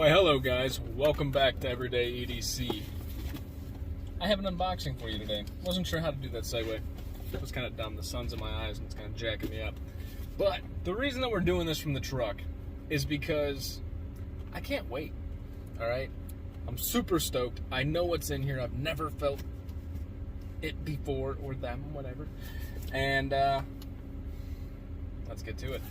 Why, hello guys, welcome back to Everyday EDC. I have an unboxing for you today. Wasn't sure how to do that segue. It was kind of dumb. The sun's in my eyes and it's kind of jacking me up. But the reason that we're doing this from the truck is because I can't wait, alright? I'm super stoked. I know what's in here. I've never felt it before, or them, whatever. And let's get to it.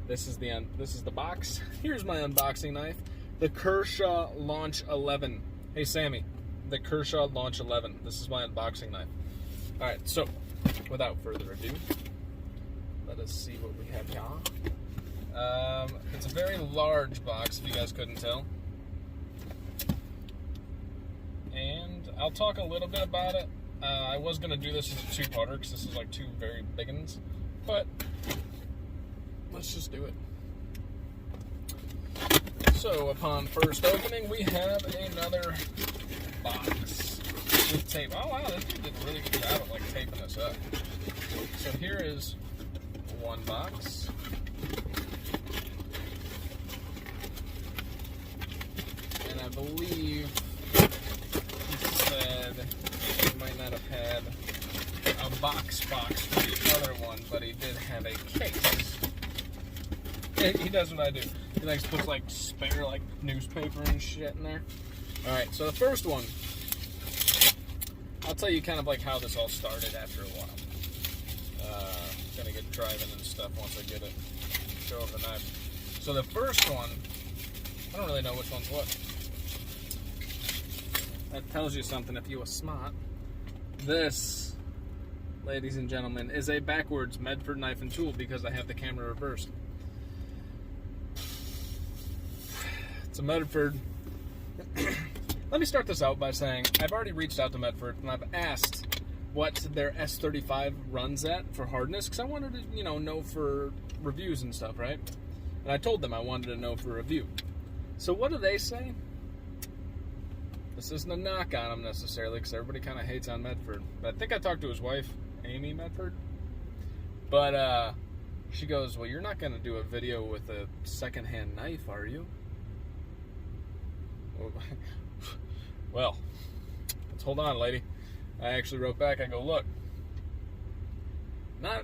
This is the box. Here's my unboxing knife. The Kershaw Launch 11. Hey Sammy, the Kershaw Launch 11. This is my unboxing knife. Alright, so without further ado, let us see what we have here. It's a very large box, if you guys couldn't tell. And I'll talk a little bit about it. I was going to do this as a two-parter because this is like two very big ones, but let's just do it. So, upon first opening, we have another box with tape. Oh wow, this dude did a really good job of like taping this up. So here is one box. And I believe he said he might not have had a box for the other one, but he did have a case. He does what I do. He likes to put like spare like newspaper and shit in there. Alright, so the first one, I'll tell you kind of like how this all started after a while. Gonna get driving and stuff once I get it. Show of the knife. So the first one, I don't really know which one's what. That tells you something if you are smart. This, ladies and gentlemen, is a backwards Medford knife and tool because I have the camera reversed. It's a Medford. Let me start this out by saying I've already reached out to Medford and I've asked what their S35 runs at for hardness because I wanted to, know for reviews and stuff, right? And I told them I wanted to know for review. So what do they say? This isn't a knock on them necessarily because everybody kind of hates on Medford. But I think I talked to his wife, Amy Medford. But she goes, well, you're not going to do a video with a secondhand knife, are you? Well, let's hold on, lady. I actually wrote back, I go, look, not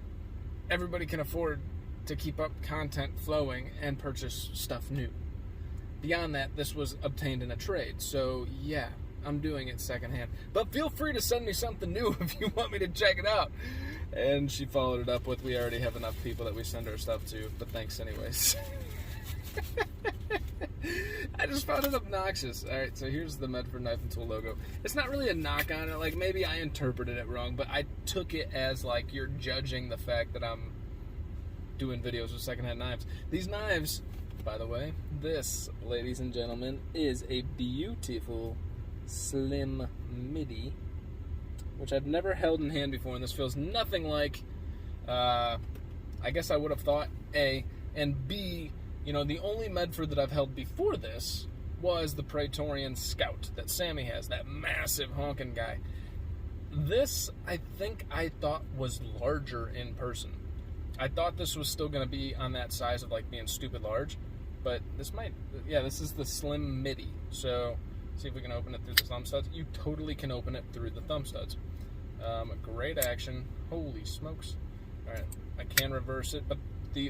everybody can afford to keep up content flowing and purchase stuff new. Beyond that, this was obtained in a trade, so yeah, I'm doing it secondhand. But feel free to send me something new if you want me to check it out. And she followed it up with, we already have enough people that we send our stuff to, but thanks anyways. I just found it obnoxious. Alright, so here's the Medford Knife and Tool logo. It's not really a knock on it, like maybe I interpreted it wrong, but I took it as like you're judging the fact that I'm doing videos with secondhand knives. These knives, by the way, this, ladies and gentlemen, is a beautiful slim Midi, which I've never held in hand before, and this feels nothing like, I guess I would have thought, A, and B, the only Medford that I've held before this was the Praetorian Scout that Sammy has, that massive honking guy. This, I think I thought was larger in person. I thought this was still going to be on that size of like being stupid large, but this might, yeah, this is the slim Midi. So, see if we can open it through the thumb studs. You totally can open it through the thumb studs. Great action. Holy smokes. Alright, I can reverse it, but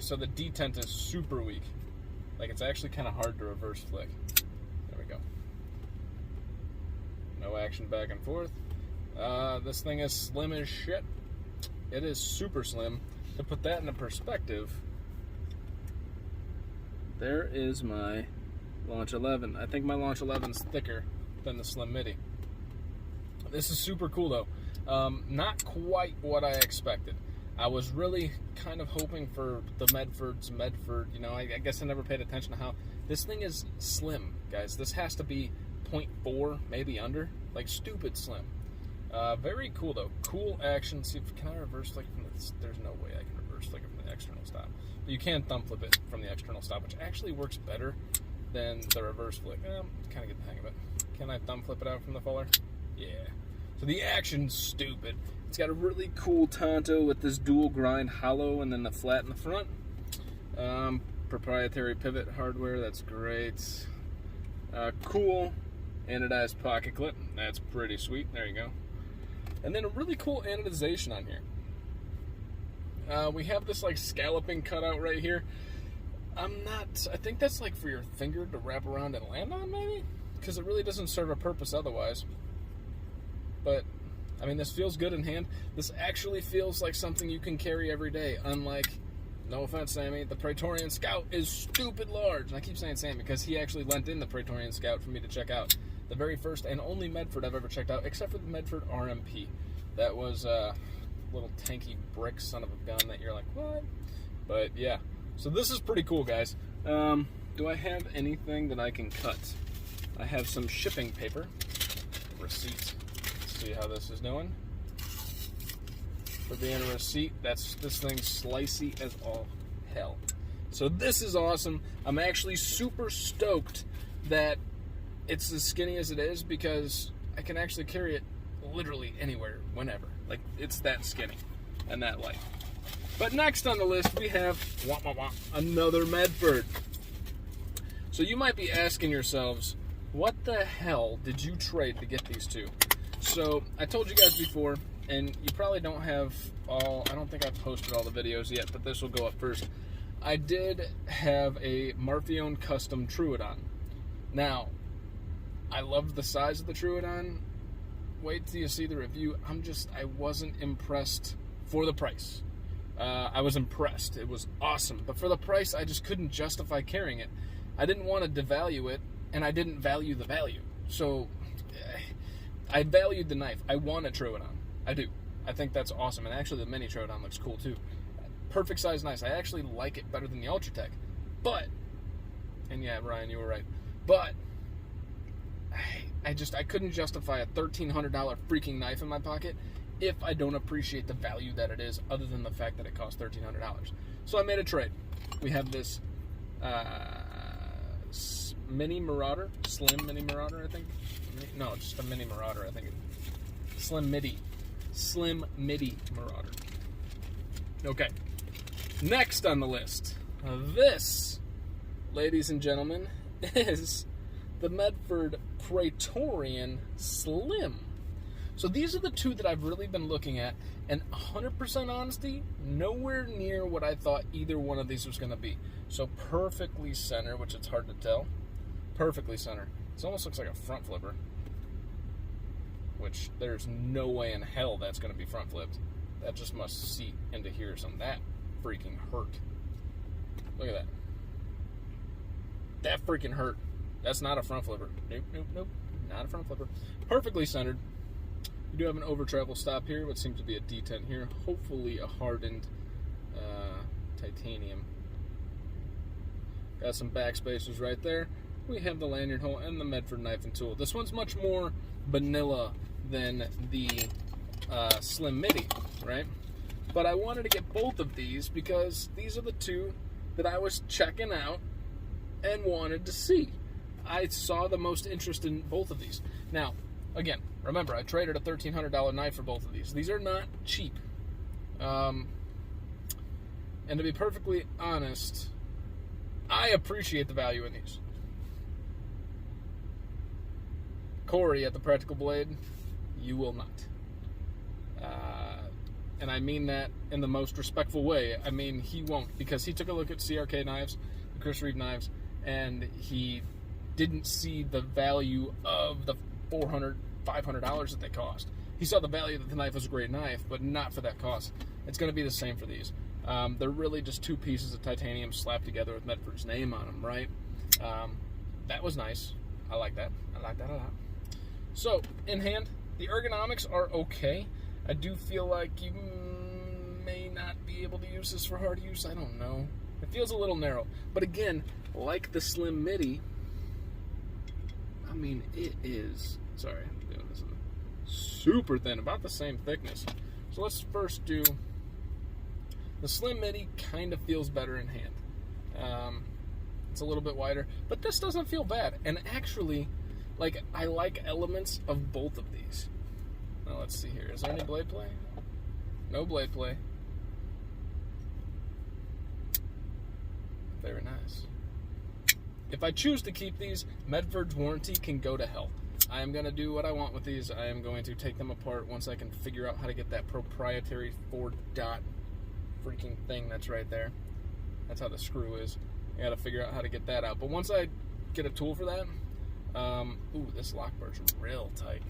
so the detent is super weak. Like, it's actually kind of hard to reverse flick. There we go. No action back and forth. This thing is slim as shit. It is super slim. To put that into perspective, there is my Launch 11. I think my Launch 11 is thicker than the Slim Midi. This is super cool, though. Not quite what I expected. I was really kind of hoping for the Medford. I guess I never paid attention to how this thing is slim, guys. This has to be 0.4, maybe under, like stupid slim. Very cool though. Cool action. See, can I reverse flick from this? There's no way I can reverse flick it from the external stop. But you can thumb flip it from the external stop, which actually works better than the reverse flick. Kind of get the hang of it. Can I thumb flip it out from the fuller? Yeah. So the action's stupid. It's got a really cool Tonto with this dual grind hollow and then the flat in the front. Proprietary pivot hardware, that's great. Cool anodized pocket clip. That's pretty sweet. There you go. And then a really cool anodization on here. We have this like scalloping cutout right here. I think that's like for your finger to wrap around and land on, maybe? Because it really doesn't serve a purpose otherwise. But, I mean, this feels good in hand. This actually feels like something you can carry every day, unlike, no offense, Sammy, the Praetorian Scout is stupid large. And I keep saying Sammy because he actually lent in the Praetorian Scout for me to check out. The very first and only Medford I've ever checked out, except for the Medford RMP. That was a little tanky brick son of a gun that you're like, what? But, yeah. So this is pretty cool, guys. Do I have anything that I can cut? I have some shipping paper, receipt. Let's see how this is doing. For being a receipt, this thing's slicey as all hell. So this is awesome. I'm actually super stoked that it's as skinny as it is because I can actually carry it literally anywhere, whenever. Like, it's that skinny and that light. But next on the list, we have another Medford. So you might be asking yourselves, what the hell did you trade to get these two? So I told you guys before, and you probably don't have all, I don't think I've posted all the videos yet, but this will go up first. I did have a Marauder custom Troodon. Now, I loved the size of the Troodon. Wait till you see the review. I wasn't impressed for the price. I was impressed. It was awesome. But for the price, I just couldn't justify carrying it. I didn't want to devalue it, and I didn't value the value. So, I valued the knife. I want a Troodon. I do. I think that's awesome. And actually, the mini Troodon looks cool, too. Perfect size knife. I actually like it better than the Ultratech. But, and yeah, Ryan, you were right. But, I couldn't justify a $1,300 freaking knife in my pocket if I don't appreciate the value that it is, other than the fact that it costs $1,300. So I made a trade. We have this mini Marauder, slim mini Marauder, I think. No, just a mini Marauder, I think. Slim Midi Marauder. Okay. Next on the list, this, ladies and gentlemen, is the Medford Praetorian Slim. So these are the two that I've really been looking at, and 100% honesty, nowhere near what I thought either one of these was going to be. So perfectly center, which it's hard to tell. Perfectly center. It almost looks like a front flipper, which there's no way in hell that's going to be front flipped. That just must seat into here or something. That freaking hurt. Look at that. That freaking hurt. That's not a front flipper. Nope. Not a front flipper. Perfectly centered. We do have an over travel stop here, what seems to be a D10 here. Hopefully a hardened titanium. Got some back spacers right there. We have the lanyard hole and the Medford knife and tool. This one's much more vanilla than the Slim Midi, right? But I wanted to get both of these because these are the two that I was checking out and wanted to see. I saw the most interest in both of these. Now, again, remember, I traded a $1,300 knife for both of these. These are not cheap. And to be perfectly honest, I appreciate the value in these. Corey at the Practical Blade, you will not. And I mean that in the most respectful way. I mean, he won't, because he took a look at CRK knives, the Chris Reeve knives, and he didn't see the value of the $400, $500 that they cost. He saw the value that the knife was a great knife, but not for that cost. It's going to be the same for these. They're really just two pieces of titanium slapped together with Medford's name on them, right? That was nice. I like that. I like that a lot. So, in hand, the ergonomics are okay. I do feel like you may not be able to use this for hard use. I don't know. It feels a little narrow. But again, like the Slim Midi, I mean, it is, sorry, I'm doing this super thin, about the same thickness. So let's first do, the Slim Midi kind of feels better in hand. It's a little bit wider, but this doesn't feel bad. And actually, like, I like elements of both of these. Now let's see here. Is there any blade play? No blade play. Very nice. if I choose to keep these, Medford's warranty can go to hell. I am going to do what I want with these. I am going to take them apart once I can figure out how to get that proprietary 4-dot freaking thing that's right there. That's how the screw is. I got to figure out how to get that out. But once I get a tool for that, ooh, this lock bar's real tight.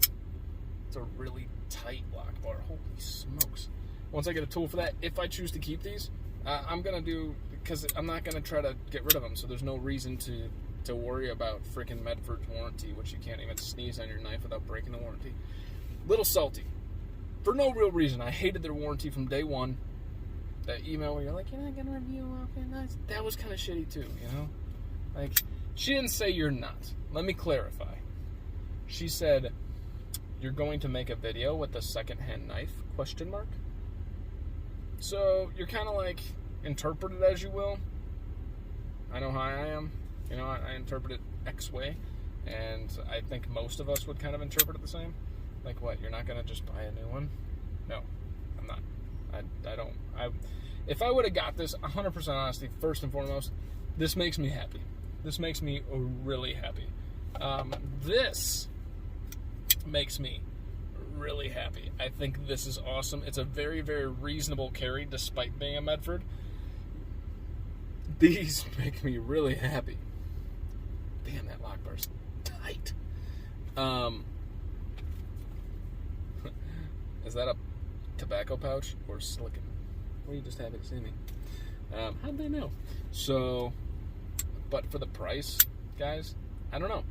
It's a really tight lock bar. Holy smokes. Once I get a tool for that, if I choose to keep these, I'm going to do, because I'm not going to try to get rid of them, so there's no reason to worry about freaking Medford's warranty, which you can't even sneeze on your knife without breaking the warranty. Little salty. For no real reason. I hated their warranty from day one. That email where you're like, you're not going to review, okay, nice. That was kind of shitty too, you know? Like, she didn't say you're not. Let me clarify. She said, you're going to make a video with a secondhand knife, ? So, you're kind of like, interpret it as you will. I know how I am. You know, I interpret it X way, and I think most of us would kind of interpret it the same. Like, what, you're not going to just buy a new one? No, I'm not. If I would have got this, 100% honesty, first and foremost, this makes me happy. This makes me really happy. This makes me really happy. I think this is awesome. It's a very, very reasonable carry despite being a Medford. These make me really happy. Damn, that lock bar's tight. Is that a tobacco pouch or silicone? Or you just happy to see me? How'd they know? So, but for the price, guys, I don't know.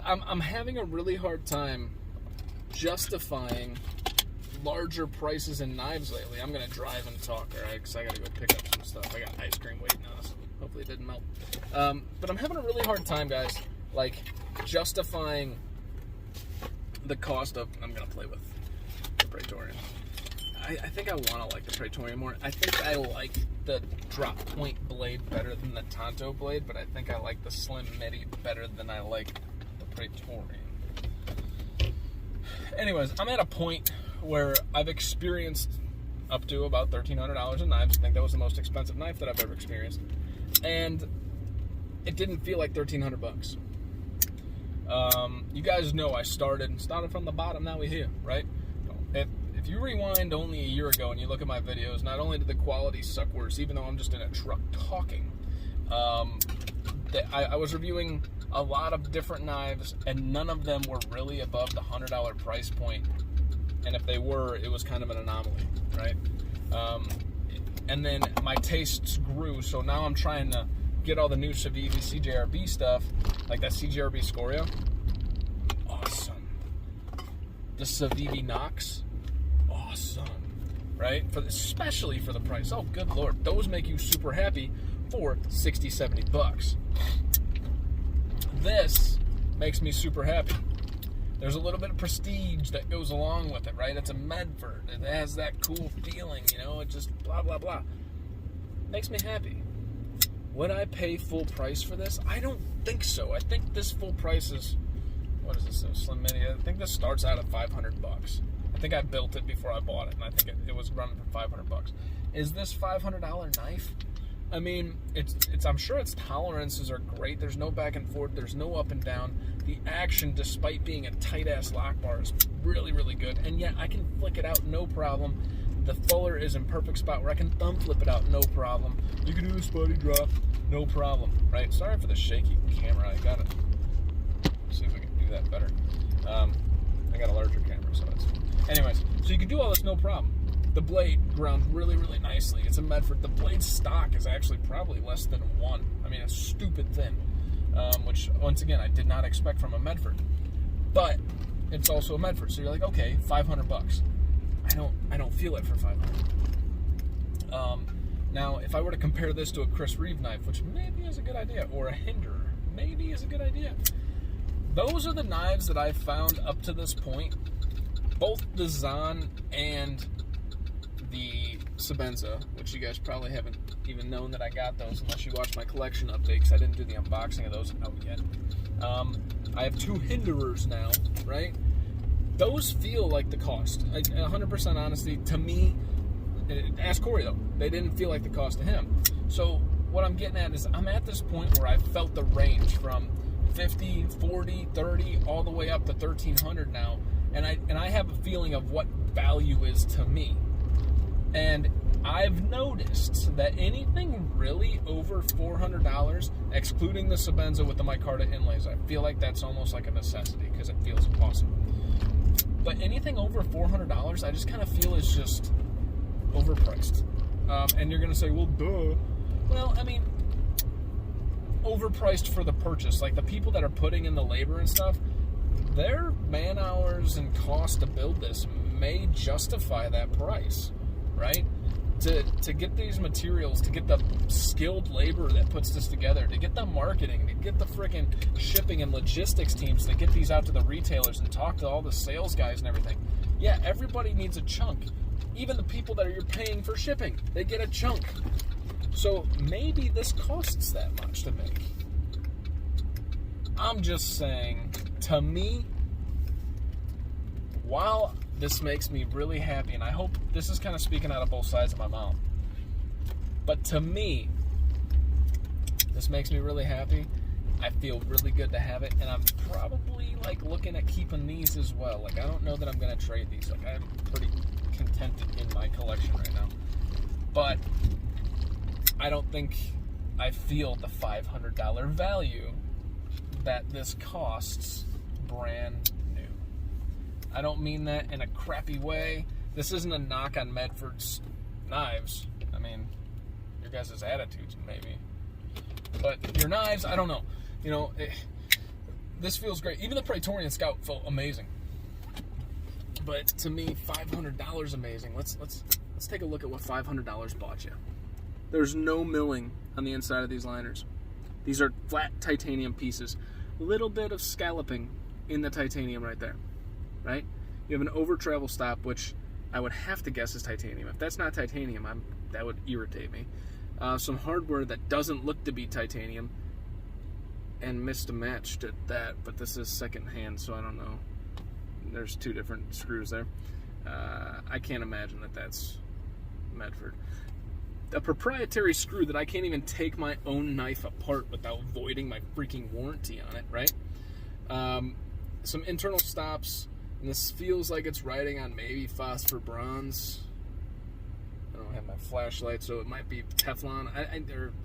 I'm having a really hard time justifying larger prices in knives lately. I'm gonna drive and talk, alright? Because I gotta go pick up some stuff. I got ice cream waiting on us. Hopefully it didn't melt. But I'm having a really hard time, guys, like justifying the cost of. I'm gonna play with the Praetorian. I think I want to like the Praetorian more. I think I like the drop point blade better than the Tonto blade, but I think I like the slim Midi better than I like the Praetorian. Anyways, I'm at a point where I've experienced up to about $1,300 in knives. I think that was the most expensive knife that I've ever experienced, and it didn't feel like $1,300. You guys know I started from the bottom. Now we're here, right? If you rewind only a year ago and you look at my videos, not only did the quality suck worse, even though I'm just in a truck talking, I was reviewing a lot of different knives, and none of them were really above the $100 price point. And if they were, it was kind of an anomaly, right? And then my tastes grew, so now I'm trying to get all the new Civivi CJRB stuff, like that CJRB Scoria. Awesome. The Civivi Nox. Awesome, right? Especially for the price. Oh, good Lord. Those make you super happy for $60-$70. This makes me super happy. There's a little bit of prestige that goes along with it, right? It's a Medford. It has that cool feeling, you know? It just blah, blah, blah. Makes me happy. Would I pay full price for this? I don't think so. I think this full price is, what is this, a Slim Midi? I think this starts out at $500. I think I built it before I bought it, and I think it was running for $500. Is this $500 knife? I mean, it's. I'm sure its tolerances are great. There's no back and forth. There's no up and down. The action, despite being a tight-ass lock bar, is really, really good. And yet, I can flick it out no problem. The fuller is in perfect spot where I can thumb flip it out no problem. You can do a spotty drop, no problem, right? Sorry for the shaky camera. I got it. See if we can do that better. I got a larger camera, so that's. Anyways, so you can do all this no problem. The blade ground really, really nicely. It's a Medford. The blade stock is actually probably less than 1. I mean, it's stupid thin, which, once again, I did not expect from a Medford. But it's also a Medford, so you're like, okay, $500. I don't feel it for $500. Now, if I were to compare this to a Chris Reeve knife, which maybe is a good idea, or a Hinderer, maybe is a good idea. Those are the knives that I've found up to this point. Both the Zahn and the Sebenza, which you guys probably haven't even known that I got those unless you watch my collection update, because I didn't do the unboxing of those out yet. I have 2 Hinderers now, right? Those feel like the cost. 100% honesty, to me, ask Corey though, they didn't feel like the cost to him. So what I'm getting at is I'm at this point where I've felt the range from 50, 40, 30, all the way up to 1,300 now, and I have a feeling of what value is to me. And I've noticed that anything really over $400, excluding the Sabenza with the micarta inlays, I feel like that's almost like a necessity because it feels awesome. But anything over $400, I just kind of feel is just overpriced. And you're going to say, well, duh. Well, I mean, overpriced for the purchase. Like, the people that are putting in the labor and stuff, their man hours and cost to build this may justify that price, right? To get these materials, to get the skilled labor that puts this together, to get the marketing, to get the freaking shipping and logistics teams, to get these out to the retailers and talk to all the sales guys and everything. Yeah, everybody needs a chunk. Even the people that you're paying for shipping, they get a chunk. So maybe this costs that much to make. I'm just saying, to me, while this makes me really happy, and I hope this is kind of speaking out of both sides of my mouth, but to me, this makes me really happy. I feel really good to have it, and I'm probably like looking at keeping these as well. Like, I don't know that I'm going to trade these. Like, I'm pretty contented in my collection right now, but I don't think I feel the $500 value that this costs brand new. I don't mean that in a crappy way. This isn't a knock on Medford's knives. I mean, your guys' attitudes maybe, but your knives, I don't know. You know, this feels great. Even the Praetorian Scout felt amazing. But to me, $500 amazing. Let's take a look at what $500 bought you. There's no milling on the inside of these liners. These are flat titanium pieces. A little bit of scalloping in the titanium right there, right? You have an over travel stop, which I would have to guess is titanium. If that's not titanium, that would irritate me. Some hardware that doesn't look to be titanium, and missed a match at that, but this is second hand, so I don't know. There's two different screws there. I can't imagine that that's Medford. A proprietary screw that I can't even take my own knife apart without voiding my freaking warranty on it, right? Some internal stops, and this feels like it's riding on maybe phosphor bronze. I don't have my flashlight, so it might be Teflon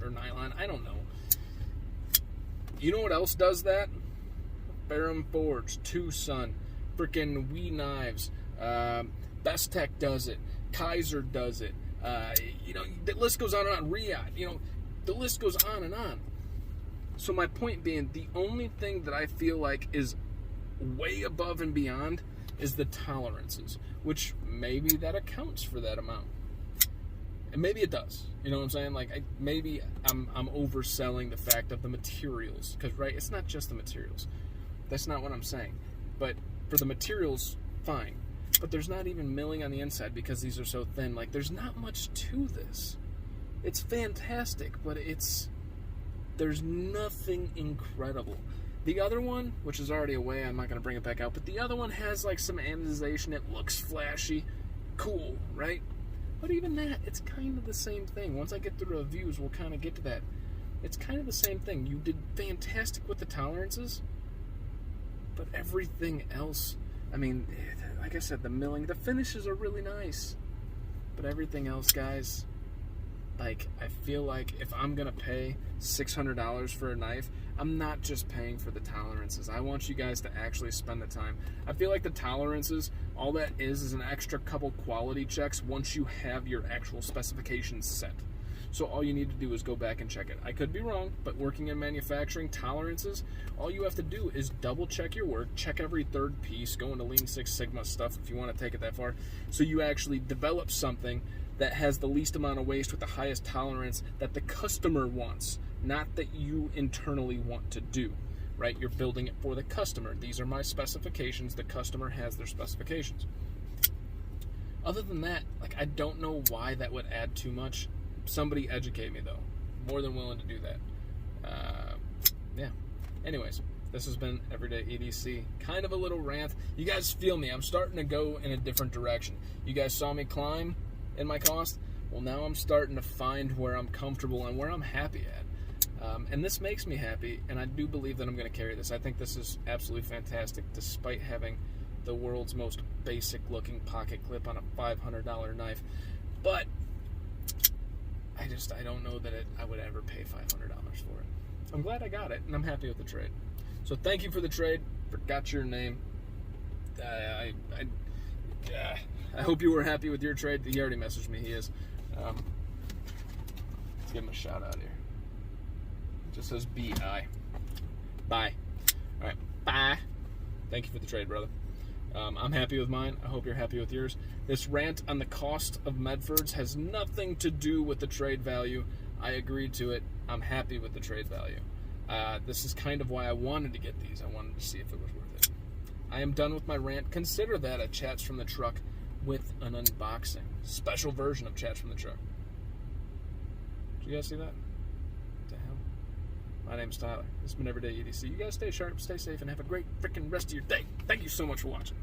or nylon. I don't know. You know what else does that? Ferrum Forge, Tucson, freaking Wee Knives, Best Tech does it, Kaiser does it. You know, the list goes on and on. Riyadh, you know, the list goes on and on. So my point being, the only thing that I feel like is way above and beyond is the tolerances, which maybe that accounts for that amount. And maybe it does. You know what I'm saying? Like, maybe I'm overselling the fact of the materials. Because, right, it's not just the materials. That's not what I'm saying. But for the materials, fine. But there's not even milling on the inside because these are so thin. Like, there's not much to this. It's fantastic, but there's nothing incredible. The other one, which is already away, I'm not going to bring it back out, but the other one has, like, some anodization. It looks flashy. Cool, right? But even that, it's kind of the same thing. Once I get through the reviews, we'll kind of get to that. It's kind of the same thing. You did fantastic with the tolerances, but everything else, I mean, like I said, the milling, the finishes are really nice. But everything else, guys, like, I feel like if I'm going to pay $600 for a knife, I'm not just paying for the tolerances. I want you guys to actually spend the time. I feel like the tolerances, all that is an extra couple quality checks once you have your actual specifications set. So all you need to do is go back and check it. I could be wrong, but working in manufacturing, tolerances, all you have to do is double check your work, check every third piece, go into Lean Six Sigma stuff if you want to take it that far, so you actually develop something that has the least amount of waste with the highest tolerance that the customer wants, not that you internally want to do, right? You're building it for the customer. These are my specifications. The customer has their specifications. Other than that, like, I don't know why that would add too much. Somebody educate me, though. More than willing to do that. Yeah. Anyways, this has been Everyday EDC. Kind of a little rant. You guys feel me. I'm starting to go in a different direction. You guys saw me climb in my cost. Well, now I'm starting to find where I'm comfortable and where I'm happy at. And this makes me happy, and I do believe that I'm going to carry this. I think this is absolutely fantastic, despite having the world's most basic-looking pocket clip on a $500 knife. But I don't know that I would ever pay $500 for it. I'm glad I got it, and I'm happy with the trade. So thank you for the trade. Forgot your name. I hope you were happy with your trade. He already messaged me. He is. Let's give him a shout out here. It just says B-I. Bye. All right. Bye. Thank you for the trade, brother. I'm happy with mine. I hope you're happy with yours. This rant on the cost of Medfords has nothing to do with the trade value. I agreed to it. I'm happy with the trade value. This is kind of why I wanted to get these. I wanted to see if it was worth it. I am done with my rant. Consider that a Chats from the Truck with an unboxing. Special version of Chats from the Truck. Did you guys see that? What the hell? My name's Tyler. This has been Everyday EDC. You guys stay sharp, stay safe, and have a great freaking rest of your day. Thank you so much for watching.